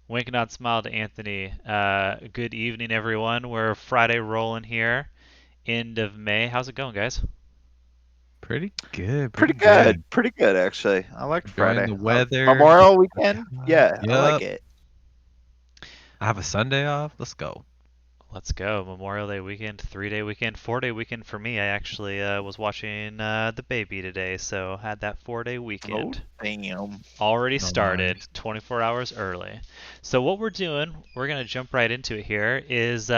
Wink nod smile to Anthony. Good evening, everyone. We're Friday rolling here, end of May. How's it going, guys? Pretty good, Pretty pretty good. good. Pretty good, actually. I like Enjoying Friday. the weather, Memorial getting weekend? outside. Yeah, I like Yup. it. I have a Sunday off. Let's go. Let's go. Memorial Day weekend, 3 day weekend, 4 day weekend for me. I actually was watching the baby today, so had that 4 day Oh, weekend. damn. Already started Nice. 24 hours early. So what we're doing, we're gonna jump right into it here. Is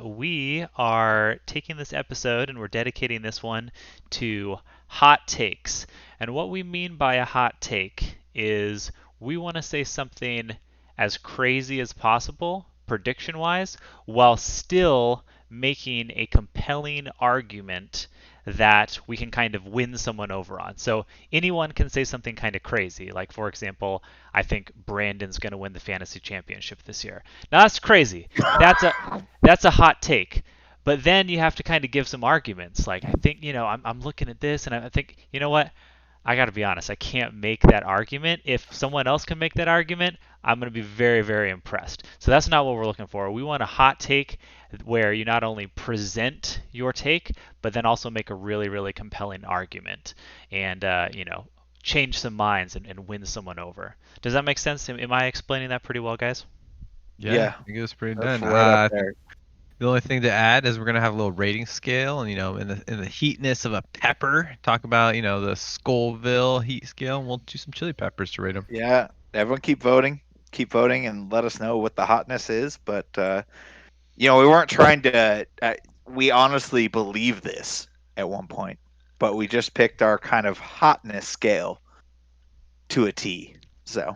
we are taking this episode and we're dedicating this one to hot takes. And what we mean by a hot take is we want to say something as crazy as possible, prediction wise, while still making a compelling argument that we can kind of win someone over on. So anyone can say something kind of crazy. Like, for example, I think Brandon's going to win the fantasy championship this year. Now that's crazy. That's a that's a hot take. But then you have to kind of give some arguments. Like, I think, I'm looking at this and I think, you know what? I got to be honest, I can't make that argument. If someone else can make that argument, I'm going to be very, very impressed. So that's not what we're looking for. We want a hot take where you not only present your take, but then also make a really, really compelling argument and, change some minds and win someone over. Does that make sense? Am I explaining that pretty well, guys? Yeah, Yeah, I think it was pretty that's done. right up I think there. the only thing to add is we're gonna have a little rating scale, and in the heatness of a pepper, talk about the Scoville heat scale, and we'll do some chili peppers to rate them. Yeah, everyone keep voting. Keep voting and let us know what the hotness is. But, we weren't trying to, we honestly believe this at one point, but we just picked our kind of hotness scale to a T. So,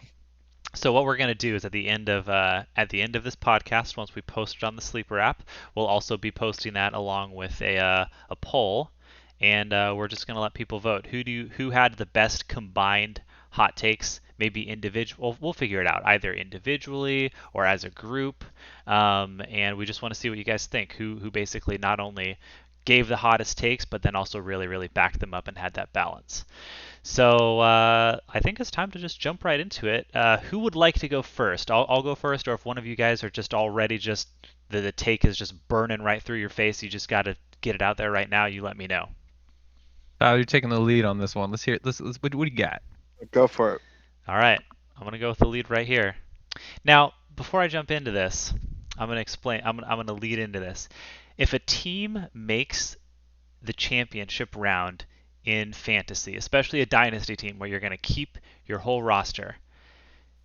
So what we're going to do is at the end of this podcast, once we post it on the Sleeper app, we'll also be posting that along with a poll, and we're just going to let people vote. Who had the best combined hot takes? Maybe individual. We'll figure it out either individually or as a group, and we just want to see what you guys think. Who basically not only gave the hottest takes, but then also really really backed them up and had that balance. So I think it's time to just jump right into it. Who would like to go first? I'll go first, or if one of you guys are just already just the take is just burning right through your face, you just got to get it out there right now. You let me know. Tyler, you're taking the lead on this one. Let's hear it. What do you got? go for it. All right, I'm gonna go with the lead right here. Now, before I jump into this, I'm gonna explain. I'm gonna lead into this. If a team makes the championship round in fantasy, especially a dynasty team where you're gonna keep your whole roster,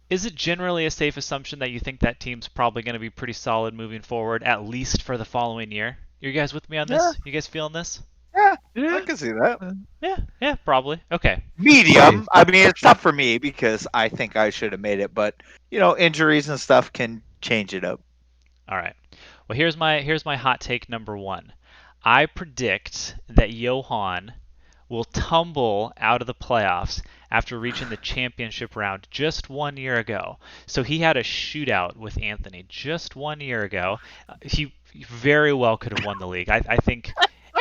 is it generally a safe assumption that you think that team's probably going to be pretty solid moving forward, at least for the following year? You guys with me on Yeah, this? You guys feeling this? yeah, I Yeah. can see that. uh, Yeah, yeah, probably. Okay. Safe. Medium. I mean, it's tough for me because I think I should have made it, but injuries and stuff can change it up. All right. Well, here's my hot take number one. I predict that Johan will tumble out of the playoffs after reaching the championship round just 1 year ago. So he had a shootout with Anthony just 1 year ago. He very well could have won the league. I think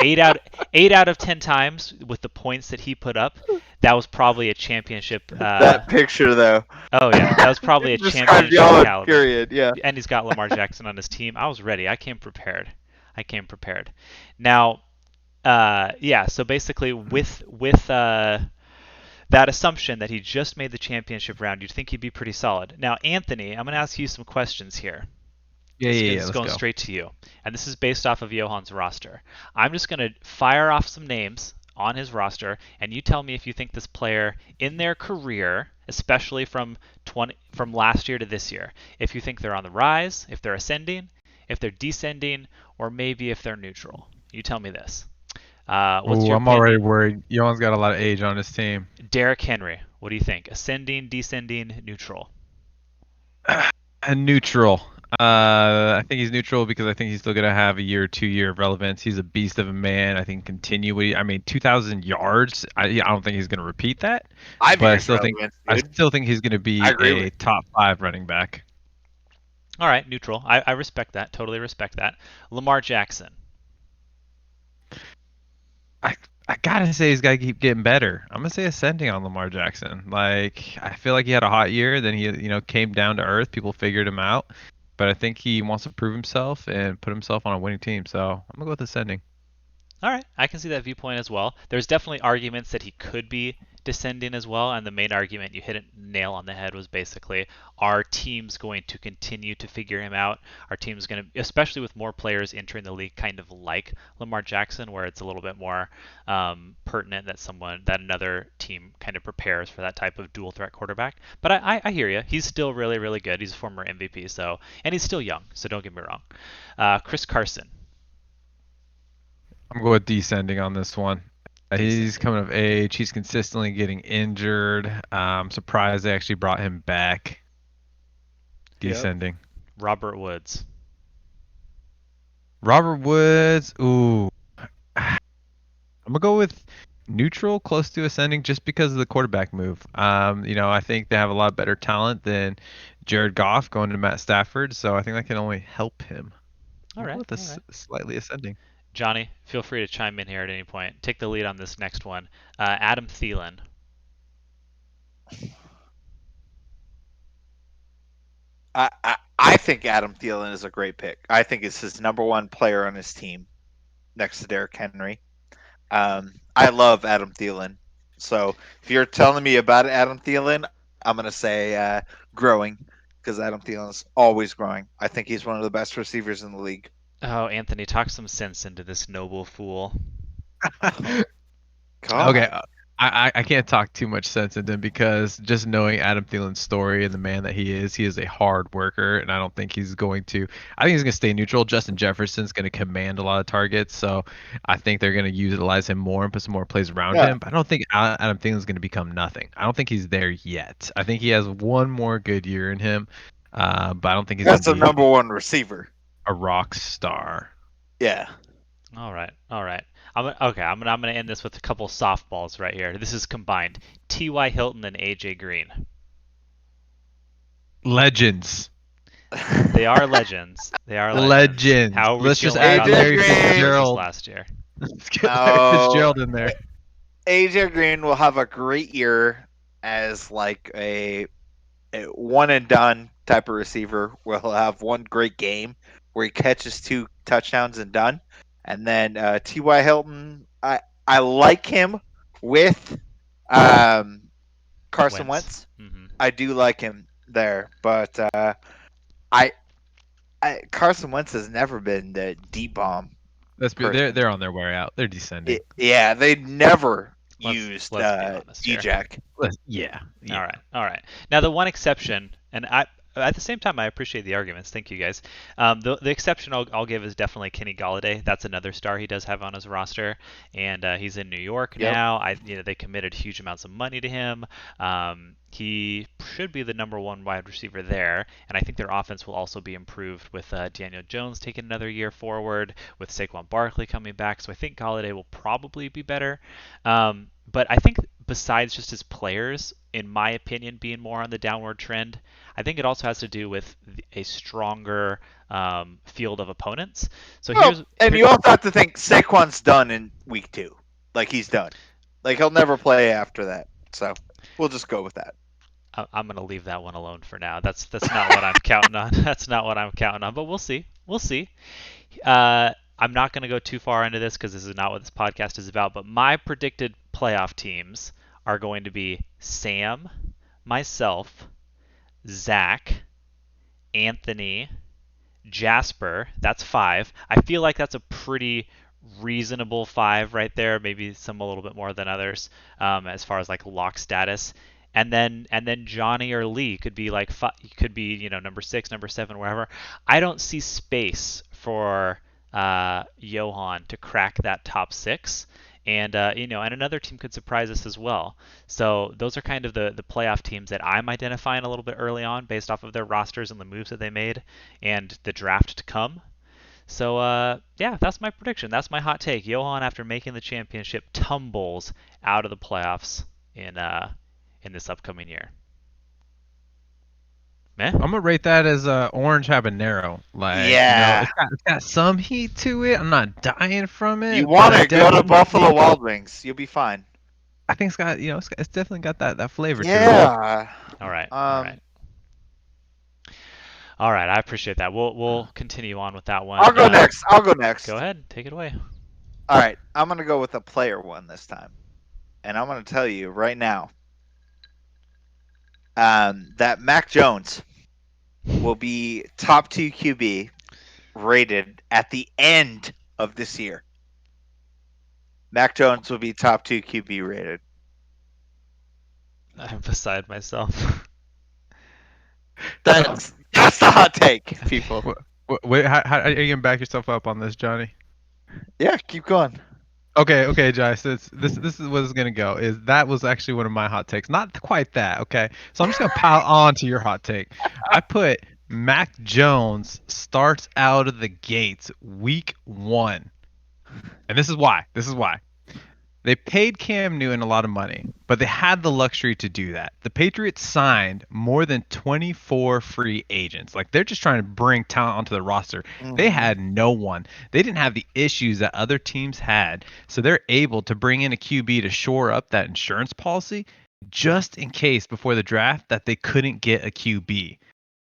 eight out 8 out of 10 times with the points that he put up, that was probably a championship. That picture, though, Oh yeah, that was probably a it describes championship y'all. caliber. Period. Yeah. And he's got Lamar Jackson on his team. I was ready. I came prepared. I came prepared. Now, yeah. So basically, with that assumption that he just made the championship round, you'd think he'd be pretty solid. Now, Anthony, I'm going to ask you some questions here. Yeah, This yeah, yeah. is Let's going go. straight to you, and this is based off of Johan's roster. I'm just going to fire off some names on his roster, and you tell me if you think this player in their career, especially from last year to this year, if you think they're on the rise, if they're ascending, if they're descending, or maybe if they're neutral. You tell me this. What's Oh, your I'm already opinion? worried. Yohan's got a lot of age on his team. Derrick Henry. What do you think? Ascending, descending, neutral? And neutral. I think he's neutral because I think he's still gonna have a year or 2 year of relevance. He's a beast of a man. I think continue. I mean, 2,000 yards. I don't think he's gonna repeat that, but I 5 years still think relevance, I dude. still think he's gonna I be agree with a top five running back. All right, neutral. I respect that. Totally respect that. Lamar Jackson. I I gotta say he's gotta keep getting better. I'm gonna say ascending on Lamar Jackson. Like I feel like he had a hot year, then he came down to earth. People figured him out, but I think he wants to prove himself and put himself on a winning team. So I'm gonna go with ascending. All right, I can see that viewpoint as well. There's definitely arguments that he could be descending as well, and the main argument you hit it nail on the head was basically our team's going to continue to figure him out. Our team's going to, especially with more players entering the league, kind of like Lamar Jackson, where it's a little bit more pertinent that another team kind of prepares for that type of dual threat quarterback. But I hear you. He's still really really good. He's a former MVP, and he's still young, so don't get me wrong. Chris Carson. I'm going with descending on this one. He's coming of age. He's consistently getting injured. I'm surprised they actually brought him back. Descending. Robert Woods. Robert Woods. Ooh. I'm gonna go with neutral, close to ascending, just because of the quarterback move. I think they have a lot better talent than Jared Goff going to Matt Stafford, so I think that can only help him. All right. With slightly ascending. Johnny, feel free to chime in here at any point. Take the lead on this next one. Adam Thielen. I think Adam Thielen is a great pick. I think it's his number one player on his team, next to Derrick Henry. I love Adam Thielen. So if you're telling me about Adam Thielen, I'm gonna say growing, because Adam Thielen's always growing. I think he's one of the best receivers in the league. Oh, Anthony, talk some sense into this noble fool. Okay, I can't talk too much sense into him because just knowing Adam Thielen's story and the man that he is a hard worker, and I don't think he's going to. I think he's going to stay neutral. Justin Jefferson's going to command a lot of targets, so I think they're going to utilize him more and put some more plays around him. But I don't think Adam Thielen's going to become nothing. I don't think he's there yet. I think he has one more good year in him, but I don't think he's That's going a to be number one receiver. a rock star. Yeah. All right. I'm gonna end this with a couple softballs right here. This is combined. T.Y. Hilton and A.J. Green. Legends. They are legends. Legends. How are we Let's just feeling add about Larry their Fitzgerald last year? Let's get Larry Fitzgerald in there. AJ Green will have a great year as like a one and done type of receiver. Where he'll have one great game where he catches 2 touchdowns and done. And then T.Y. Hilton, I like him with Carson Wentz. Mm-hmm. I do like him there, but Carson Wentz has never been the deep bomb. They're on their way out. They're descending. Yeah, they never used let's be honest here. D-Jack. Yeah. All right. Now the one exception, and at the same time I appreciate the arguments. Thank you guys. The exception I'll give is definitely Kenny Golladay. That's another star he does have on his roster, and he's in New York now. They committed huge amounts of money to him. He should be the number one wide receiver there, and I think their offense will also be improved with Daniel Jones taking another year forward, with Saquon Barkley coming back. So I think Golladay will probably be better. But I think besides just his players, in my opinion, being more on the downward trend, I think it also has to do with a stronger field of opponents. So you also have to think Saquon's done in week 2. Like, he's done. Like, he'll never play after that. So we'll just go with that. I'm going to leave that one alone for now. That's not what I'm counting on. That's not what I'm counting on. But we'll see. I'm not going to go too far into this because this is not what this podcast is about. But my predicted playoff teams are going to be Sam, myself, Zach, Anthony, Jasper. That's 5. I feel like that's a pretty reasonable 5 right there. Maybe some a little bit more than others as far as like lock status. And then Johnny or Lee could be like number 6, number 7, wherever. I don't see space for Johan to crack that top 6. And and another team could surprise us as well. So those are kind of the playoff teams that I'm identifying a little bit early on based off of their rosters and the moves that they made and the draft to come. So that's my prediction. That's my hot take. Johan, after making the championship, tumbles out of the playoffs in this upcoming year. Meh? I'm gonna rate that as orange habanero. Like, Yeah. it's got some heat to it. I'm not dying from it. You but want I to go to definitely Buffalo think, Wild Wings. You'll be fine. I think it's got, it's definitely got that flavor to it. Yeah. All right. All right. All right. I appreciate that. We'll continue on with that one. I'll go next. I'll go next. Go ahead. Take it away. All right. I'm going to go with a player one this time. And I'm going to tell you right now that Mac Jones will be top 2 QB rated at the end of this year. Mac Jones will be top 2 QB rated. I'm beside myself. That's the hot take, people. Wait, how are you gonna back yourself up on this, Johnny? Yeah, keep going. Okay, Johnny. So this is what it's gonna go. Is that was actually one of my hot takes. Not quite that. Okay, so I'm just gonna pile on to your hot take. I put Mac Jones starts out of the gates week 1, and this is why. They paid Cam Newton a lot of money, but they had the luxury to do that. The Patriots signed more than 24 free agents. Like, they're just trying to bring talent onto the roster. They had no one. They didn't have the issues that other teams had. So they're able to bring in a QB to shore up that insurance policy just in case before the draft that they couldn't get a QB.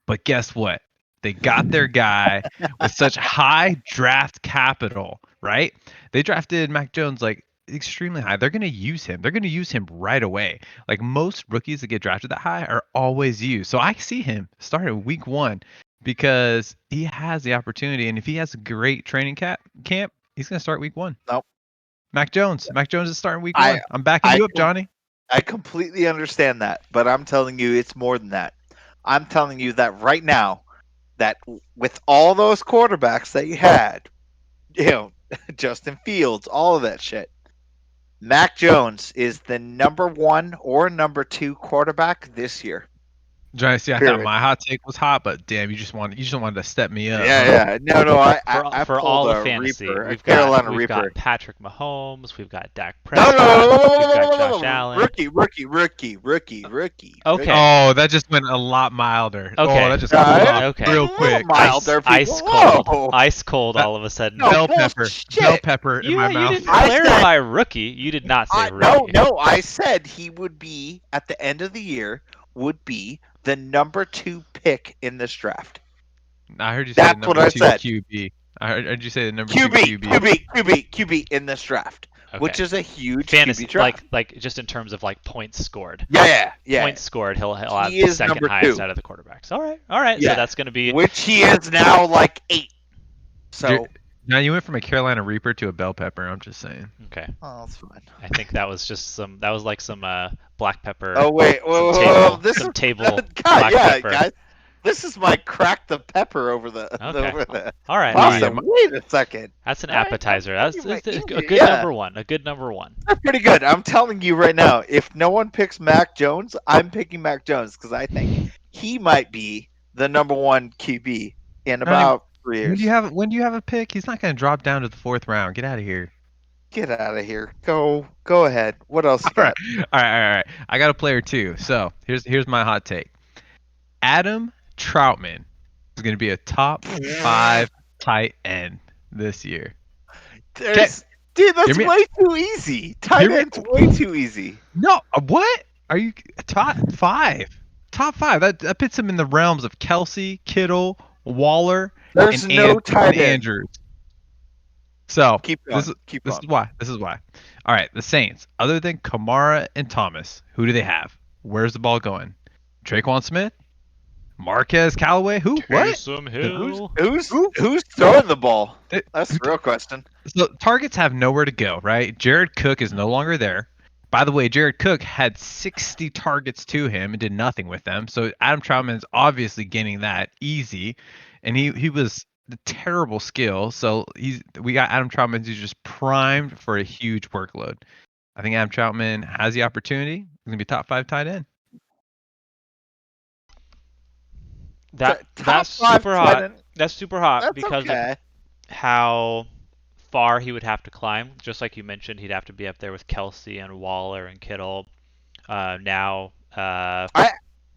But guess what? They got their guy with such high draft capital, right? They drafted Mac Jones like extremely high. They're going to use him. They're going to use him right away. Like, most rookies that get drafted that high are always used. So I see him starting week 1 because he has the opportunity. And if he has a great training camp, he's going to start week 1. Nope. Mac Jones is starting week 1. I'm backing you up, Johnny. I completely understand that, but I'm telling you it's more than that. I'm telling you that right now, that with all those quarterbacks that you had, Justin Fields, all of that shit, Mac Jones is the number 1 or number 2 quarterback this year. Johnny, see, I thought my hot take was hot, but damn, you just wanted to step me up. Yeah. No. I for pulled all a of fantasy, Reaper, we've Carolina got Reaper. Patrick Mahomes, we've got Dak No, Prescott, we've got Josh Allen. Rookie. Okay. Oh, that just went a lot milder. Okay. Oh, that just cooled off Okay. real quick. Milder, ice people. cold. Whoa. Ice cold all of a sudden. No, Bell bullshit. pepper in You my mouth. didn't clarify rookie. You did not say rookie. No, I said he would be, at the end of the year, would be the number 2 pick in this draft. I heard you say That's the what number I 2 said. QB. I heard you say the number 2 QB. QB in this draft, which is a huge fantasy QB draft. like just in terms of like points scored. Yeah. Points scored, he'll have He the is second number highest 2. out of the quarterbacks. All right. Yeah. So that's going to be which he is now like 8. So Now you went from a Carolina Reaper to a bell pepper. I'm just saying. okay. Oh, that's fine. I think that was just some like some black pepper. Oh wait, some table God, black pepper. guys. This is my crack the pepper over the All right. pasta. Wait a second. That's an appetizer. That's a good Yeah. number one. A good number one. That's pretty good. I'm telling you right now, if no one picks Mac Jones, I'm picking Mac Jones because I think he might be the number 1 QB in about 3 years. When do you have a pick? He's not going to drop down to the 4th round. Get out of here. Get out of here. Go ahead. What else you got? All right. I got a player too. So here's my hot take. Adam Troutman is going to be a top 5 tight end this year. Dude, that's me- way too easy. Tight end's way too easy. No, what? Are you top 5? Top 5. That puts him in the realms of Kelsey, Kittle, Waller, There's and no tight end. Andrews. So Keep going. This is why. All right, the Saints. Other than Kamara and Thomas, who do they have? Where's the ball going? Traquan Smith, Marquez Callaway. Who? What? Taysom Hill. Who's throwing the ball? It- That's the real question. So targets have nowhere to go, right? Jared Cook is no longer there. By the way, Jared Cook had 60 targets to him and did nothing with them. So Adam Troutman is obviously getting that easy, and he was the terrible skill. So we got Adam Troutman who's just primed for a huge workload. I think Adam Troutman has the opportunity. He's gonna be top 5 tight end. That's Top 5 super tight hot. end. That's super hot That's because okay. of how far he would have to climb. Just like you mentioned, he'd have to be up there with Kelsey and Waller and Kittle.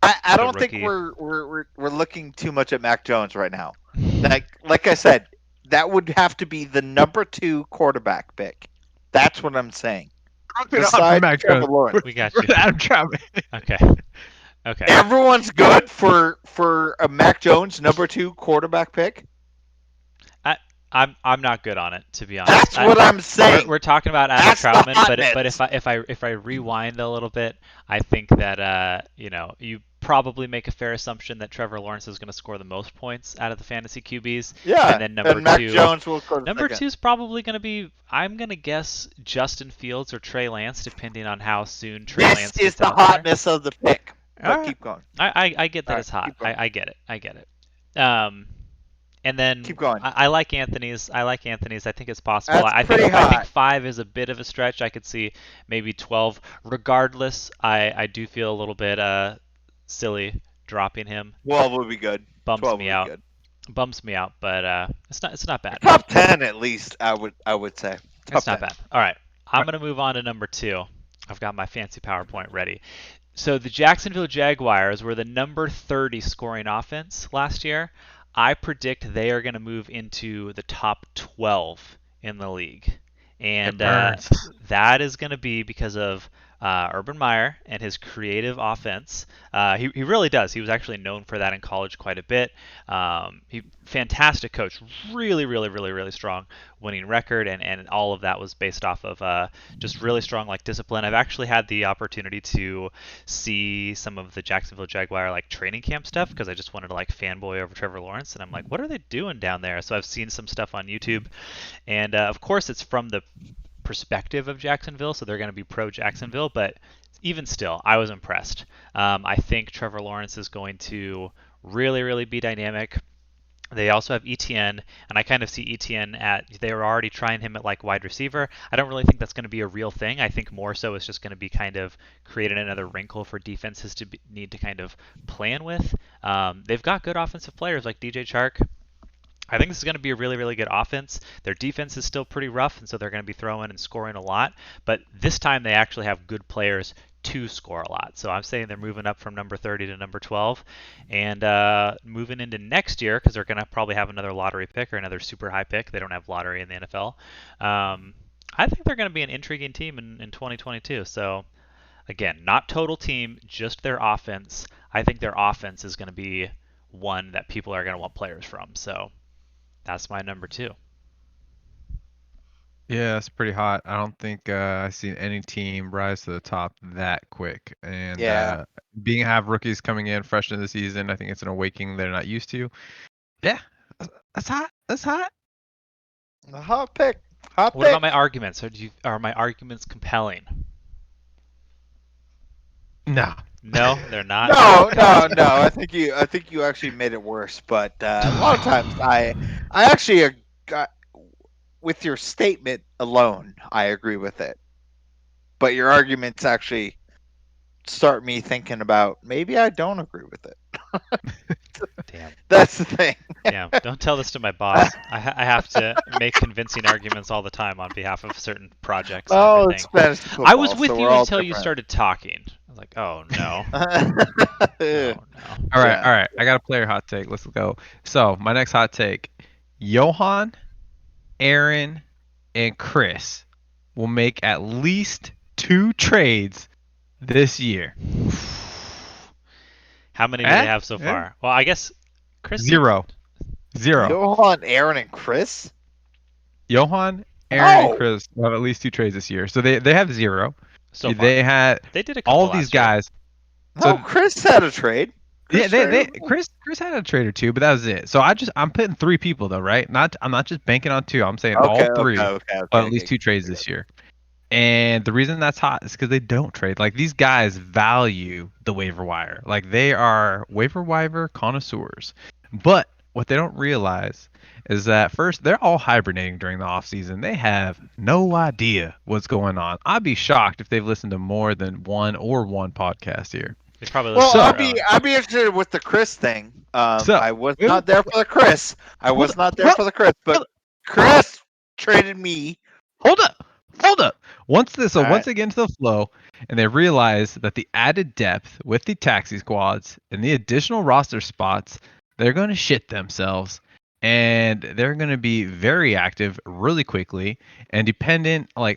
I don't think rookie. we're looking too much at Mac Jones right now. Like I said, that would have to be the number 2 quarterback pick. That's what I'm saying. Besides Mac Trevor Jones. Lawrence. We got We're you. Adam Troutman. Okay. Okay. Everyone's good for a Mac Jones number 2 quarterback pick. I'm not good on it, to be honest. That's what I'm saying. We're talking about Adam That's the Troutman, but hotness. if I rewind a little bit, I think that you probably make a fair assumption that Trevor Lawrence is going to score the most points out of the fantasy QBs, Yeah, and then number Mac 2, Jones will score the number second. 2 is probably going to be, I'm going to guess, Justin Fields or Trey Lance, depending on how soon Trey Lance This is gets the out there. hotness of the pick. But All right. keep going. I get that All it's right, hot. keep going. I get it. And then Keep going. I like Anthony's. I think it's possible. That's I pretty think high. 5 is a bit of a stretch. I could see maybe 12. Regardless, I do feel a little bit silly dropping him. 12 would be good. Bumps 12 me would be out. good. Bumps me out, but it's not bad. Top 10 at least, I would say. It's not bad. All right, I'm gonna move on to number 2. I've got my fancy PowerPoint ready. So the Jacksonville Jaguars were the number 30 scoring offense last year. I predict they are going to move into the top 12 in the league. And that is going to be because of Urban Meyer and his creative offense. He really does. He was actually known for that in college quite a bit. Fantastic coach, really strong winning record, and all of that was based off of just really strong discipline. I've actually had the opportunity to see some of the Jacksonville Jaguar training camp stuff because I just wanted to fanboy over Trevor Lawrence, and I'm like, what are they doing down there? So I've seen some stuff on YouTube, and of course it's from the perspective of Jacksonville, so they're going to be pro Jacksonville, but even still, I was impressed. I think Trevor Lawrence is going to really be dynamic. They also have ETN, and I kind of see ETN they were already trying him at wide receiver. I don't really think that's going to be a real thing. I think more so it's just going to be kind of creating another wrinkle for defenses to need to kind of plan with. They've got good offensive players like DJ Chark. I think this is going to be a really good offense. Their defense is still pretty rough, and so they're going to be throwing and scoring a lot. But this time they actually have good players to score a lot. So I'm saying they're moving up from number 30 to number 12, and moving into next year because they're going to probably have another lottery pick or another super high pick. They don't have lottery in the NFL. I think they're going to be an intriguing team in 2022. So again, not total team, just their offense. I think their offense is going to be one that people are going to want players from. So that's my number 2. Yeah, it's pretty hot. I don't think I've seen any team rise to the top that quick. And have rookies coming in fresh into the season, I think it's an awakening they're not used to. Yeah, that's hot. That's hot. A hot pick. Hot what pick. about my arguments? Are my arguments compelling? No. No, they're not. No. I think you actually made it worse. But a lot of times, I actually got with your statement alone. I agree with it. But your arguments actually start me thinking about maybe I don't agree with it. Damn. That's the thing. Damn. Don't tell this to my boss. I have to make convincing arguments all the time on behalf of certain projects. Oh, it's fantasy football, I was with so you we're all until you different. started talking. I was like, oh no. No. All right. I got a player hot take. Let's go. So my next hot take: Johan, Aaron, and Chris will make at least 2 trades this year. How many do they have so far? Well, I guess Chris. 0. Johan, Aaron, and Chris. Johan, Aaron, and Chris will have at least 2 trades this year. So they have 0. So far. They did a all these guys. So Chris had a trade. Chris had a trade or 2, but that was it. So I'm putting 3 people though, right? I'm not just banking on 2. I'm saying all 3 at least 2 trades this year. And the reason that's hot is because they don't trade. These guys value the waiver wire. They are waiver wire connoisseurs. But what they don't realize is that first, they're all hibernating during the off season. They have no idea what's going on. I'd be shocked if they've listened to more than one podcast here. They probably I'll be interested with the Chris thing. I was not there for the Chris. But Chris traded me. Hold up. Hold up. Once All right. they get into the flow and they realize that the added depth with the taxi squads and the additional roster spots, they're going to shit themselves and they're going to be very active really quickly and dependent they're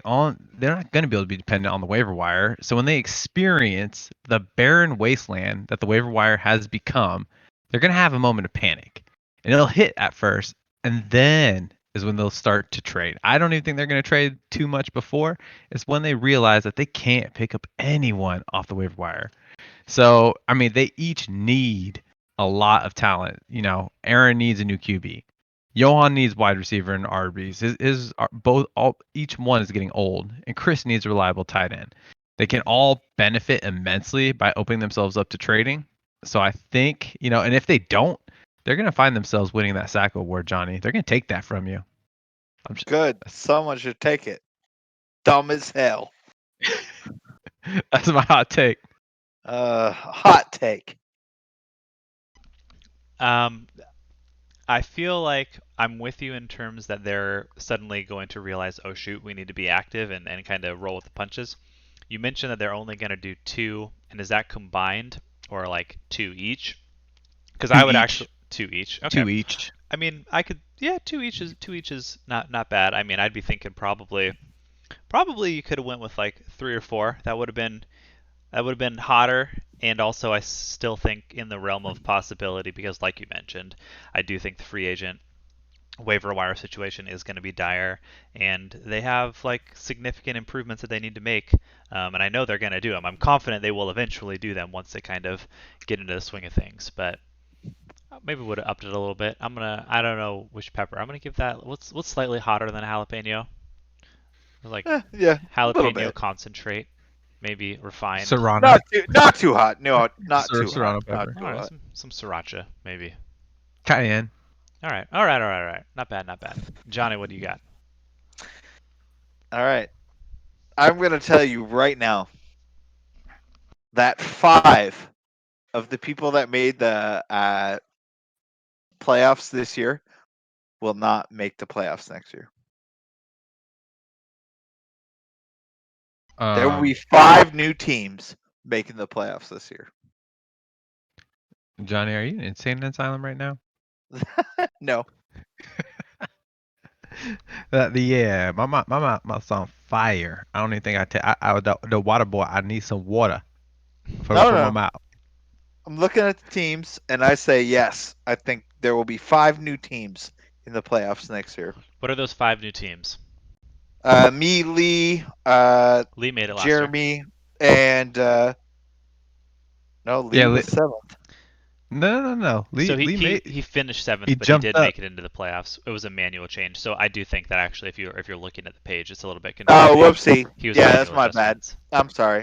not going to be able to be dependent on the waiver wire. So when they experience the barren wasteland that the waiver wire has become, they're going to have a moment of panic. And it'll hit at first and then is when they'll start to trade. I don't even think they're going to trade too much before. It's when they realize that they can't pick up anyone off the waiver wire. So, I mean, they each need a lot of talent. You know, Aaron needs a new QB. Johan needs wide receiver and RBs. Each one is getting old, and Chris needs a reliable tight end. They can all benefit immensely by opening themselves up to trading. So I think, and if they don't, they're going to find themselves winning that sack award, Johnny. They're going to take that from you. Good. Someone should take it. Dumb as hell. That's my hot take. Hot take. I feel like I'm with you in terms that they're suddenly going to realize, oh shoot, we need to be active and kind of roll with the punches. You mentioned that they're only going to do 2, and is that combined or like 2 each? Because I would actually 2 each. Okay. 2 each. I mean, I could 2 each is not bad. I mean, I'd be thinking probably you could have went with like 3 or 4. That would have been hotter, and also I still think in the realm of possibility because, like you mentioned, I do think the free agent waiver wire situation is going to be dire, and they have like significant improvements that they need to make, and I know they're going to do them. I'm confident they will eventually do them once they kind of get into the swing of things, but maybe would have upped it a little bit. I don't know which pepper. I'm gonna give that what's slightly hotter than a jalapeno. Like Yeah, a little jalapeno bit. concentrate, maybe refined. Serrano. Not too hot. No, not too Serrano hot. Not pepper. too All right, hot. some sriracha maybe. Cayenne. All right. Not bad. Johnny, what do you got? All right. I'm gonna tell you right now that 5 of the people that made the playoffs this year will not make the playoffs next year. There will be 5 new teams making the playoffs this year. Johnny, are you in insane asylum right now? No. My mouth's on fire. I don't even think the water boy. I need some water for my No. mouth. I'm looking at the teams and I say yes. I think there will be 5 new teams in the playoffs next year. What are those 5 new teams? Me, Lee, Lee made it last year. Jeremy, and no, Lee was 7th. No. So Lee he finished 7th, he but he jumped did up. make it into the playoffs. It was a manual change, so I do think that actually, if you're looking at the page, it's a little bit confusing. Oh, whoopsie. He was Yeah, manual that's my bad. adjustments.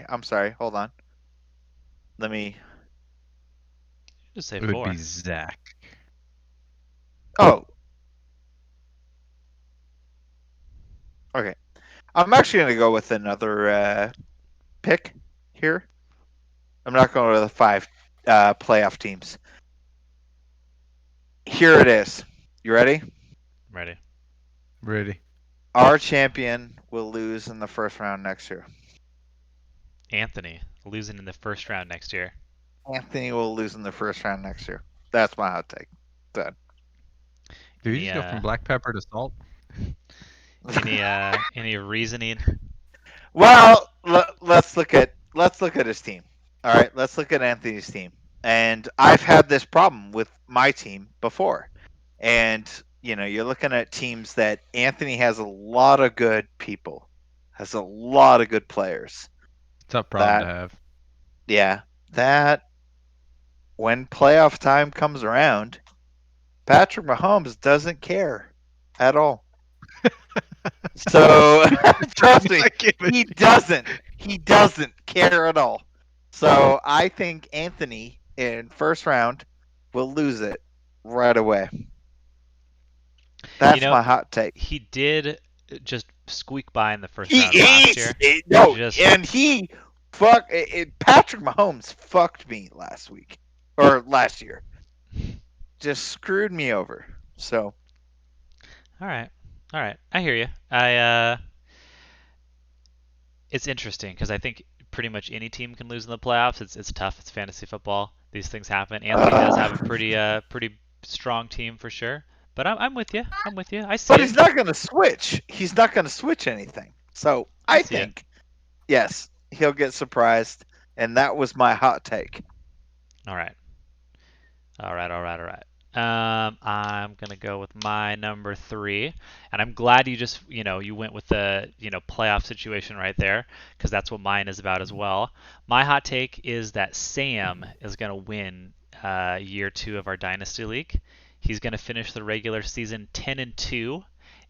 I'm sorry. Hold on. Let me. Just say It would 4. be Zach. Oh. Okay. I'm actually going to go with another pick here. I'm not going to the 5 playoff teams. Here it is. You ready? Ready. Ready. Our champion will lose in the first round next year. Anthony losing in the first round next year. Anthony will lose in the first round next year. That's my hot take. Done. Did you just go from black pepper to salt? Any reasoning? Well, let's look at his team. All right, let's look at Anthony's team. And I've had this problem with my team before. And you're looking at teams that Anthony has a lot of good people, has a lot of good players. Tough problem to have. Yeah, that when playoff time comes around, Patrick Mahomes doesn't care at all. So trust me, he doesn't. He doesn't care at all. So I think Anthony in first round will lose it right away. That's my hot take. He did just squeak by in the first round last year. And he Patrick Mahomes fucked me last week or last year. Just screwed me over. So. All right. I hear you. It's interesting because I think pretty much any team can lose in the playoffs. It's tough. It's fantasy football. These things happen. Anthony does have a pretty strong team for sure. But I'm with you. I'm with you. I see But it. he's not going to switch. He's not going to switch anything. So I I see it. think, yes, he'll get surprised. And that was my hot take. All right. All right. All right. All right. I'm gonna go with my number 3, and I'm glad you just you went with the playoff situation right there because that's what mine is about as well. My hot take is that Sam is gonna win year 2 of our Dynasty League. He's gonna finish the regular season 10-2,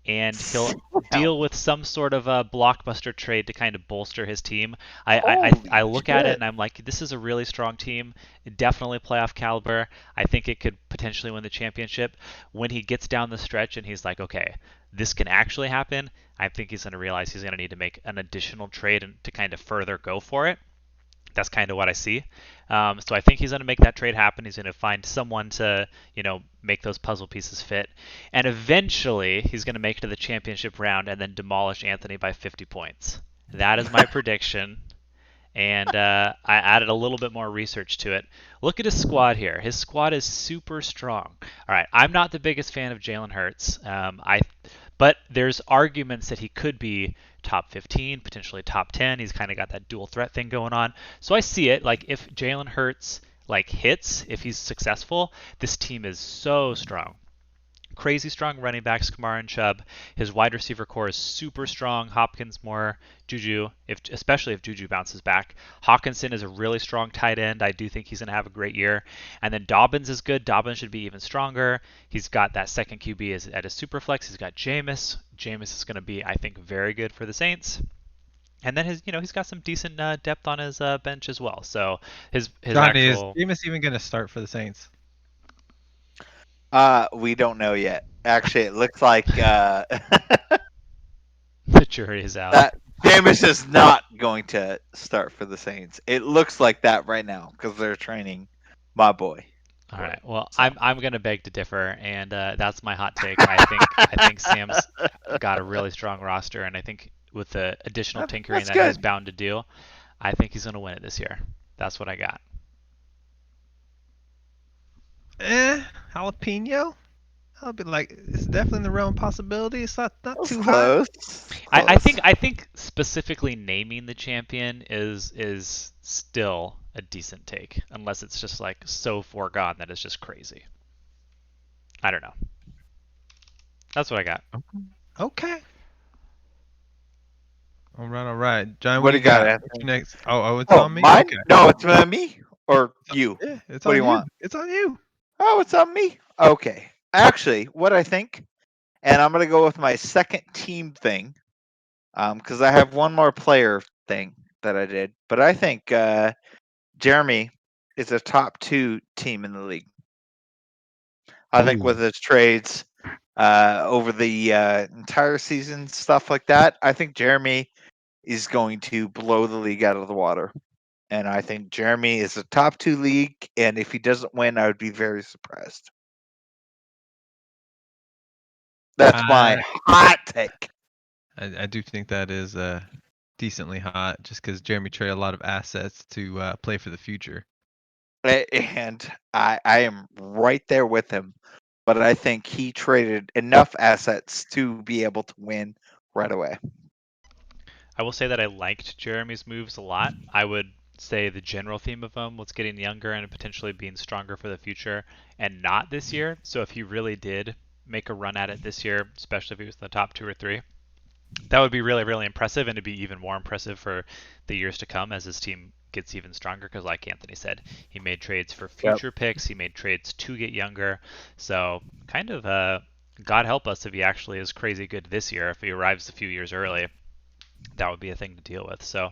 and he'll deal with some sort of a blockbuster trade to kind of bolster his team. I look at it and I'm like, this is a really strong team, definitely playoff caliber. I think it could potentially win the championship. When he gets down the stretch and he's like, okay, this can actually happen, I think he's going to realize he's going to need to make an additional trade and to kind of further go for it. That's kind of what I see. So I think he's going to make that trade happen. He's going to find someone to, make those puzzle pieces fit. And eventually, he's going to make it to the championship round and then demolish Anthony by 50 points. That is my prediction. And I added a little bit more research to it. Look at his squad here. His squad is super strong. All right, I'm not the biggest fan of Jalen Hurts. But there's arguments that he could be top 15, potentially top 10. He's kind of got that dual threat thing going on. So I see it. Like if Jalen Hurts hits, if he's successful, this team is so strong. Crazy strong running backs, Kamara and Chubb. His wide receiver core is super strong. Hopkins more, Juju, especially if Juju bounces back. Hawkinson is a really strong tight end. I do think he's going to have a great year. And then Dobbins is good. Dobbins should be even stronger. He's got that second QB at his super flex. He's got Jameis. Jameis is going to be, I think, very good for the Saints. And then he's got some decent depth on his bench as well. So his Johnny, actual is Jameis even going to start for the Saints? We don't know yet. Actually, it looks like the jury is out. that Jameis is not going to start for the Saints. It looks like that right now because they're training my boy. All right. Well, I'm gonna beg to differ, and that's my hot take. I think Sam's got a really strong roster, and I think with the additional tinkering That's that good. he's bound to do, I think he's gonna win it this year. That's what I got. Jalapeno? I'll be like, it's definitely in the realm of possibility. It's not That was too high. close. I Close. think specifically naming the champion is still a decent take, unless it's just like so foregone that it's just crazy. I don't know. That's what I got. Okay. All right, all right. John, What do you got, What's Anthony? your next? Oh, it's Oh, on me? mine? Okay. No, it's me or you. Yeah, it's What on do you you. want? It's on you. Oh, it's on me. Okay. Actually, what I think, and I'm gonna go with my second team thing, because I have one more player thing that I did, but I think Jeremy is a top 2 team in the league. I think Ooh. with his trades over the entire season, stuff like that, I think Jeremy is going to blow the league out of the water. And I think Jeremy is a top 2 league, and if he doesn't win, I would be very surprised. That's my hot take. I do think that is decently hot, just because Jeremy traded a lot of assets to play for the future. And I am right there with him, but I think he traded enough assets to be able to win right away. I will say that I liked Jeremy's moves a lot. I would say the general theme of him was getting younger and potentially being stronger for the future, and not this year. So if he really did make a run at it this year, especially if he was in the top 2 or 3, that would be really, really impressive, and it'd be even more impressive for the years to come as his team gets even stronger. Because, like Anthony said, he made trades for future picks, he made trades to get younger. So, kind of, God help us if he actually is crazy good this year. If he arrives a few years early, that would be a thing to deal with. So,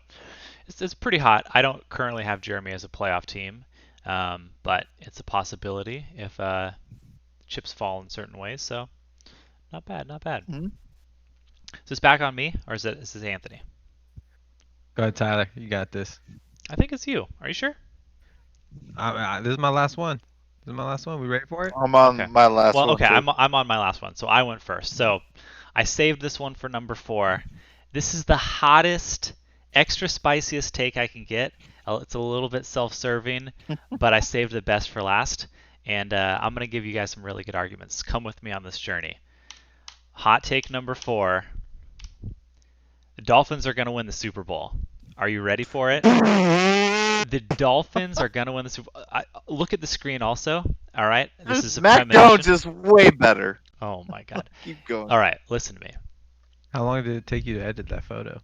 it's pretty hot. I don't currently have Jeremy as a playoff team, but it's a possibility if chips fall in certain ways. So, not bad, not bad. Mm-hmm. Is this back on me, or is this Anthony? Go ahead, Tyler. You got this. I think it's you. Are you sure? This is my last one. This is my last one. We ready for it? I'm on Okay. my last Well, one. okay, too. I'm on my last one, so I went first. So I saved this one for number 4. This is the hottest extra spiciest take I can get. It's a little bit self-serving, but I saved the best for last. And I'm going to give you guys some really good arguments. Come with me on this journey. Hot take number 4. The Dolphins are going to win the Super Bowl. Are you ready for it? The Dolphins are going to win the Super Bowl. Look at the screen also. All right? This is a Mac premonition. Jones is way better. Oh, my God. Keep going. All right, listen to me. How long did it take you to edit that photo?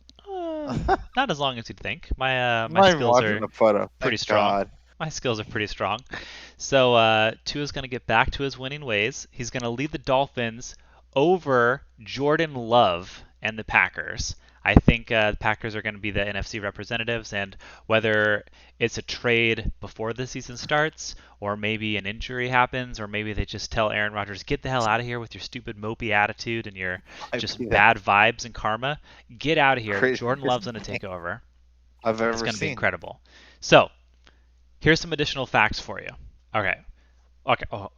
Not as long as you'd think. My I'm not even skills watching are the photo. pretty Thank strong. God. My skills are pretty strong. So Tua's going to get back to his winning ways. He's going to lead the Dolphins over Jordan Love and the Packers. I think the Packers are going to be the NFC representatives, and whether it's a trade before the season starts, or maybe an injury happens, or maybe they just tell Aaron Rodgers, get the hell out of here with your stupid mopey attitude and your just bad vibes and karma. Get out of here. Crazy Jordan Love's going to take over. I've It's ever going to be seen. incredible. So, here's some additional facts for you. Okay. Oh,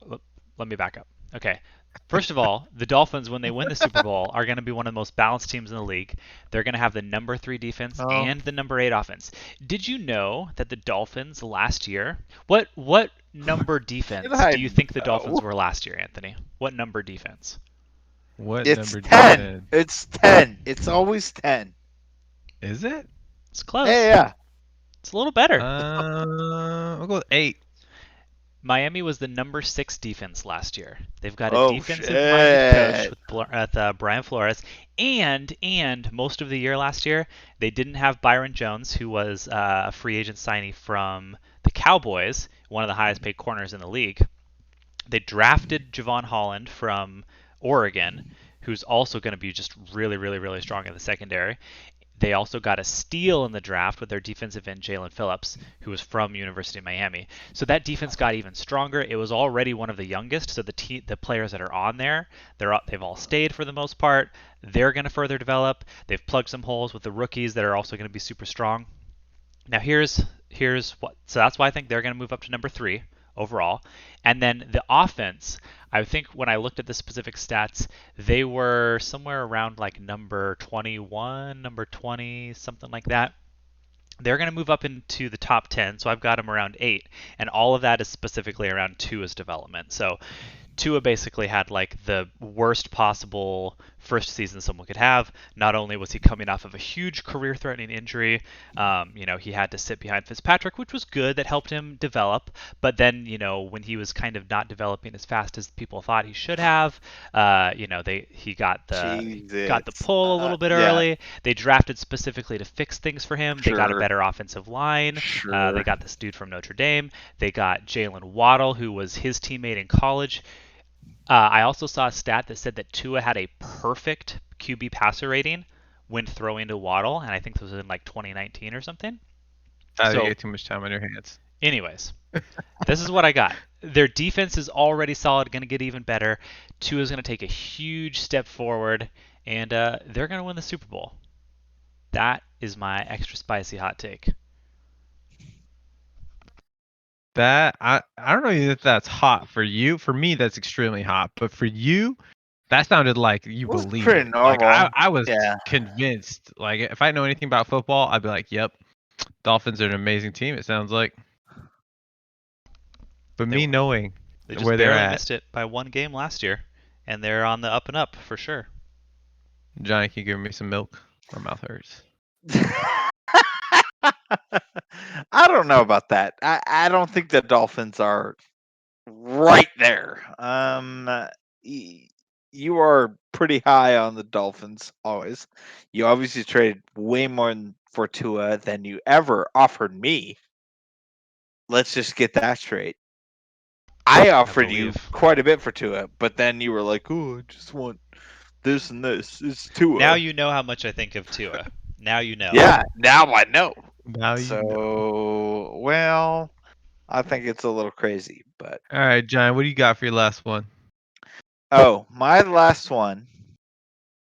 let me back up. Okay. First of all, the Dolphins, when they win the Super Bowl, are going to be one of the most balanced teams in the league. They're going to have the number 3 defense Oh. and the number 8 offense. Did you know that the Dolphins last year, what number defense do you think the Dolphins were last year, Anthony? What number defense? What It's number 10. defense? It's 10. It's always 10. Is it? It's close. Yeah. It's a little better. I'll go with 8. Miami was the number 6 defense last year. They've got a Oh, defensive-minded coach shit. with Brian Flores, and most of the year last year they didn't have Byron Jones, who was a free agent signee from the Cowboys, one of the highest-paid corners in the league. They drafted Javon Holland from Oregon, who's also going to be just really, really, really strong in the secondary. They also got a steal in the draft with their defensive end Jalen Phillips, who was from University of Miami. So that defense got even stronger. It was already one of the youngest, so the players that are on there, they've all stayed for the most part. They're going to further develop. They've plugged some holes with the rookies that are also going to be super strong. Now here's what. So that's why I think they're going to move up to number 3 overall. And then the offense, I think when I looked at the specific stats, they were somewhere around like number 21, number 20, something like that. They're going to move up into the top 10, so I've got them around 8, and all of that is specifically around Tua's development. So Tua basically had like the worst possible first season someone could have. Not only was he coming off of a huge career-threatening injury, he had to sit behind Fitzpatrick, which was good, that helped him develop. But then, when he was kind of not developing as fast as people thought he should have, he got the pull a little bit early. They drafted specifically to fix things for him. They got a better offensive line. They got this dude from Notre Dame. They got Jalen Waddle, who was his teammate in college. I also saw a stat that said that Tua had a perfect QB passer rating when throwing to Waddle, and I think this was in like 2019 or something. You get too much time on your hands. Anyways, this is what I got. Their defense is already solid, going to get even better. Tua's going to take a huge step forward, and they're going to win the Super Bowl. That is my extra spicy hot take. That I don't know if that's hot for you. For me, that's extremely hot. But for you, that sounded like you believe pretty it. normal. Like I was convinced. Like if I know anything about football, I'd be like, "Yep, Dolphins are an amazing team." It sounds like. But me knowing they just where they're barely at, missed it by one game last year, and they're on the up and up for sure. Johnny, can you give me some milk? My mouth hurts. I don't know about that. I don't think the Dolphins are right there. You are pretty high on the Dolphins always. You obviously traded way more for Tua than you ever offered me. Let's just get that straight. I offered you quite a bit for Tua, but then you were like, "Oh, I just want this and this." It's Tua. Now you know how much I think of Tua. Now you know. Yeah, now I know. Now you know. Well, I think it's a little crazy, but all right, John, what do you got for your last one? Oh, my last one.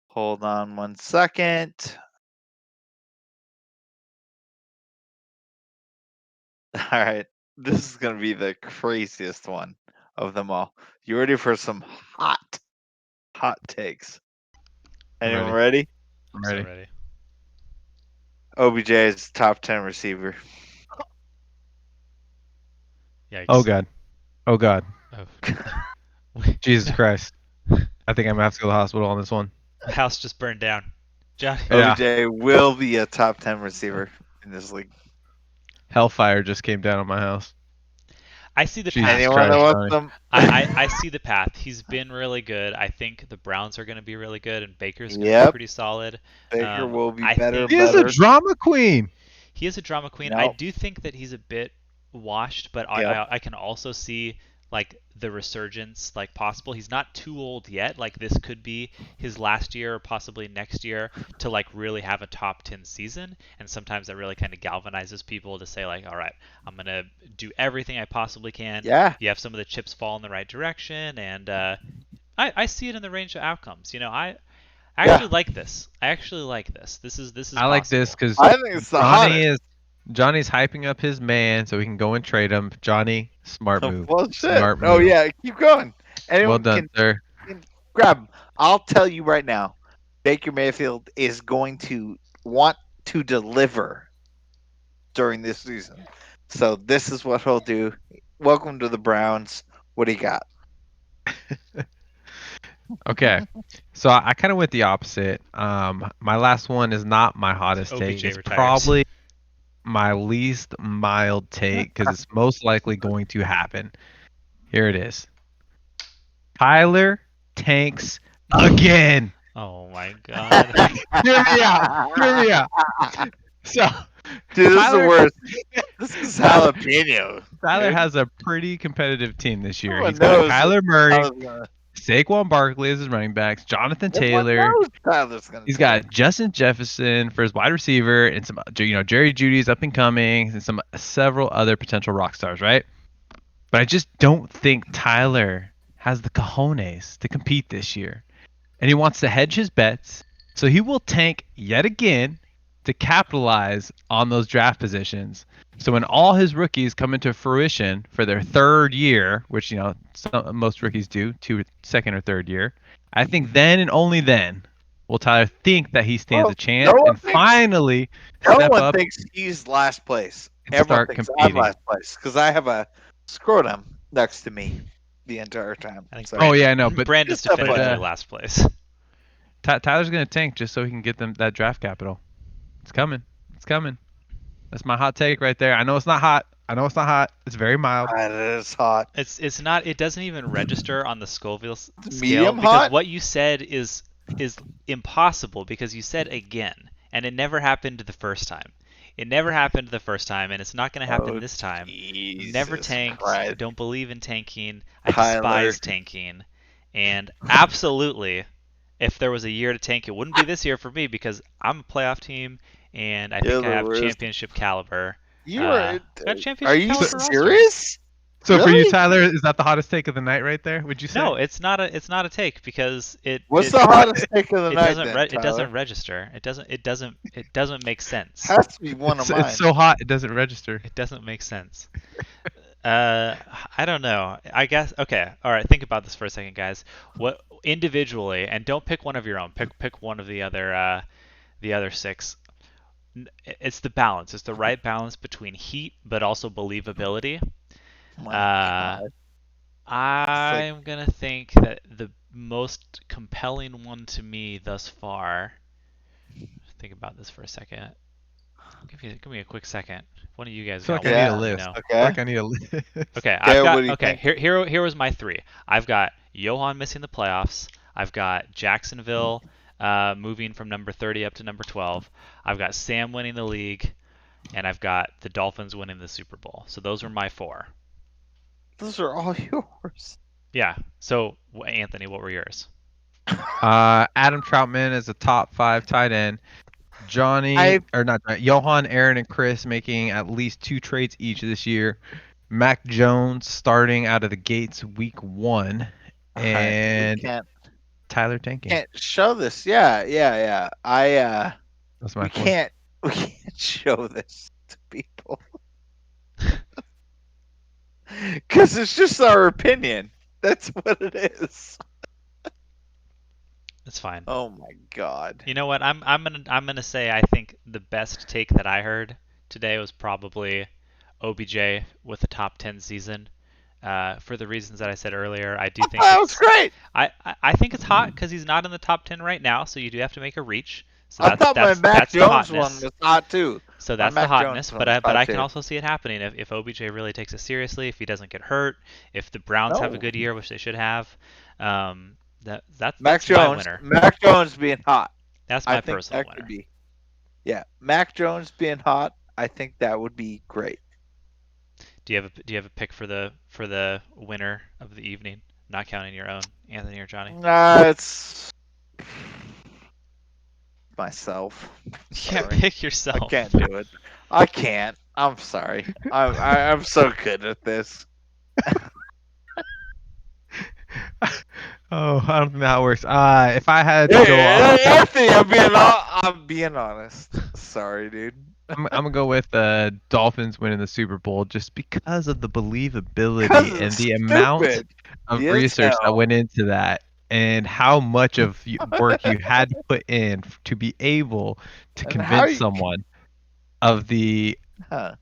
Hold on one second. All right, this is gonna be the craziest one of them all. You ready for some hot takes? Anyone ready? I'm So ready. ready. OBJ is top 10 receiver. Yikes. Oh god. Oh god. Oh. Jesus Christ. I think I'm gonna have to go to the hospital on this one. The house just burned down. Johnny. Yeah. OBJ will be a top 10 receiver in this league. Hellfire just came down on my house. I see the Jesus path. Anyone Christ, that wants Johnny. them? I see the path. He's been really good. I think the Browns are going to be really good, and Baker's going to be Yep. pretty solid. Baker will be I better think- and He is a better. drama queen. He is a drama queen. I Nope. do think that he's a bit washed, but Yep. I can also see like the resurgence like possible. He's not too old yet. Like this could be his last year or possibly next year to like really have a top 10 season. And sometimes that really kind of galvanizes people to say like, all right, I'm going to do everything I possibly can. Yeah. You have some of the chips fall in the right direction, and I see it in the range of outcomes. You know, I actually like this. I actually like this. This is I like this possible. because I think it's the hottest. Johnny's hyping up his man so we can go and trade him. Johnny, smart move. Well, shit. Smart Oh, move. yeah. Keep going. Anyone Well done, can sir. grab him. I'll tell you right now, Baker Mayfield is going to want to deliver during this season. So this is what he'll do. Welcome to the Browns. What do you got? Okay, so I kind of went the opposite. My last one is not my hottest take. OBJ It's retires. probably my least mild take because it's most likely going to happen. Here it is. Tyler tanks again. Oh my god. Hear me out. Hear me out. So Dude, this is Tyler- the worst. This is jalapeno. Tyler dude. has a pretty competitive team this year. Everyone He's got knows Kyler I Murray, was gonna- Saquon Barkley as his running backs, Jonathan Everyone Taylor. knows Tyler's gonna He's do it. got Justin Jefferson for his wide receiver, and some, Jerry Judy's up and coming, and several other potential rock stars, right? But I just don't think Tyler has the cojones to compete this year, and he wants to hedge his bets, so he will tank yet again to capitalize on those draft positions. So when all his rookies come into fruition for their third year, which most rookies do, second or third year, I think then and only then will Tyler think that he stands Well, a chance no one and thinks- finally No step one up thinks he's last place. and Everyone start thinks I'm competing. last place because I have a scrotum next to me the entire time. I think So, Oh yeah, I know, but Brandon's Just up definitively there. last place. Tyler's gonna tank just so he can get them that draft capital. It's coming. It's coming. That's my hot take right there. I know it's not hot. It's very mild. that is hot. It's not. It doesn't even register on the Scoville scale medium because hot? what you said is impossible because you said again, and it never happened the first time. It never happened the first time, and it's not going to happen Oh, this time. Jesus Never tanked. Christ. Don't believe in tanking. I Tyler. despise tanking, and absolutely, if there was a year to tank, it wouldn't be this year for me because I'm a playoff team, and I You're think I the have worst. championship caliber. You are. got championship Are you caliber roster. serious? So for Really? you, Tyler, is that the hottest take of the night right there? Would you say? No, it's not a take because What's it, the hottest take of the it night? doesn't then, it doesn't Tyler? register. It doesn't make sense. Has to be one of mine. It's so hot it doesn't register. It doesn't make sense. I don't know. I guess okay. All right, think about this for a second, guys. What individually, and don't pick one of your own. Pick one of the other six. It's the balance. It's the right balance between heat but also believability. My God. I'm gonna think that the most compelling one to me thus far. Think about this for a second. Give me a quick second. One of you guys I feel like got I need one, a let me list. know. I feel like I need a list. Okay, Okay, I've got what do you okay. think? Here was my three. I've got Johan missing the playoffs. I've got Jacksonville moving from number 30 up to number 12. I've got Sam winning the league, and I've got the Dolphins winning the Super Bowl. So those are my four. Those are all yours. Yeah. So Anthony, what were yours? Adam Troutman is a top 5 tight end. Johan, Aaron, and Chris making at least 2 trades each this year. Mac Jones starting out of the gates week 1, and we can't Tyler tanking. show this. Yeah. That's my We four. can't show this to people because it's just our opinion. That's what it is. It's fine. Oh my God. You know what? I'm gonna say I think the best take that I heard today was probably OBJ with a top 10 season. For the reasons that I said earlier, I do think That was great. I think it's hot because he's not in the top 10 right now, so you do have to make a reach. So I thought my Mac that's the Jones one hotness. was hot too. So My that's the Mac Jones hotness, one but was but I hot can too. also see it happening if OBJ really takes it seriously, if he doesn't get hurt, if the Browns have a No. good year, which they should have. That's Mac my Jones. winner. Mac Jones being hot. That's I my think personal that winner. could be. Yeah, Mac Jones being hot. I think that would be great. Do you have a pick for the winner of the evening, not counting your own, Anthony or Johnny? It's myself. You can't Sorry. pick I yourself. can't do it. I can't. I'm sorry. I'm so good at this. Oh, I don't think that works. If I had to Hey, go off, Anthony, I'm being honest. Sorry, dude. I'm gonna go with Dolphins winning the Super Bowl just because of the believability 'Cause and it's the amount stupid. of Yes, research that hell. went into that, and how much of work you had to put in to be able to And how convince you? someone of the Huh.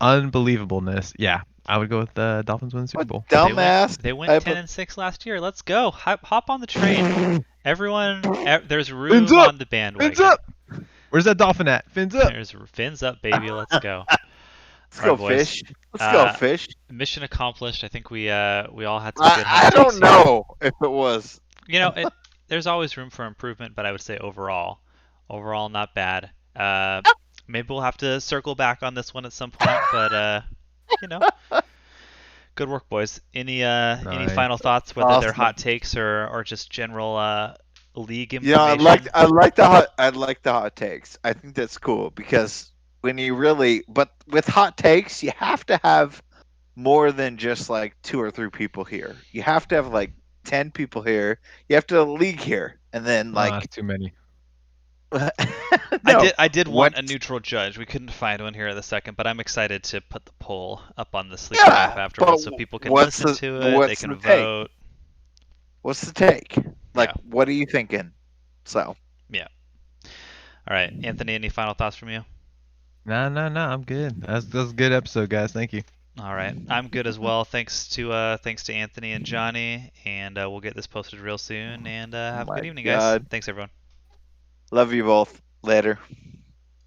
unbelievableness. Yeah, I would go with the Dolphins winning the Super What Bowl. dumbass They went type 10 of. and 6 last year. Let's go. Hop on the train. Everyone, there's Fins room up! on the Fins bandwagon. up! Where's that dolphin at? Fins up! There's fins up, baby. Let's go. Let's All go right, boys. fish. Let's go fish. Mission accomplished. I think we all had some good hot I takes don't here. know if it was. You know, there's always room for improvement, but I would say overall not bad. Maybe we'll have to circle back on this one at some point, but you know, good work, boys. Any Nice. final thoughts, whether they're Awesome. hot takes or just general league You know, information? I like the hot takes. I think that's cool because when you really, but with hot takes, you have to have more than just like 2 or 3 people here. You have to have like 10 people here. You have to have a league here, and then like That's too many. no, I did want a what- neutral judge. We couldn't find one here at the second, but I'm excited to put the poll up on the sleeper Yeah, app afterwards, so but people can what's listen the- to it. They what's can the take? vote. What's the take? Like, Yeah. what are you thinking? So All right, Anthony. Any final thoughts from you? No, I'm good. That's a good episode, guys. Thank you. All right, I'm good as well. Thanks to Anthony and Johnny, and we'll get this posted real soon. And have a my good evening, guys. God. Thanks, everyone. love you both. Later.